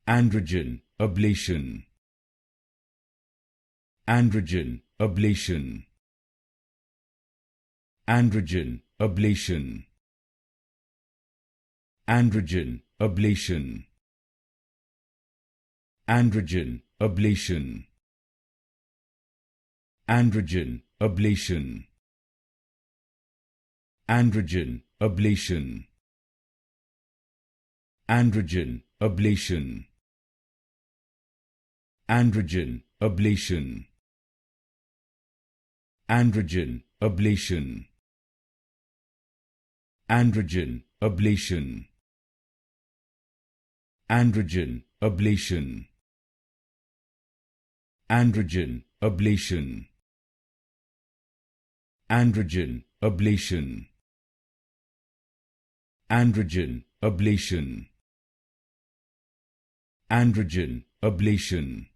Androgen ablation. Androgen ablation. Androgen ablation. Androgen ablation. Androgen ablation. Androgen ablation. Androgen ablation. Androgen ablation. Androgen ablation. Androgen ablation. Androgen ablation. Androgen ablation. Androgen ablation. Androgen ablation. Androgen ablation. Androgen ablation.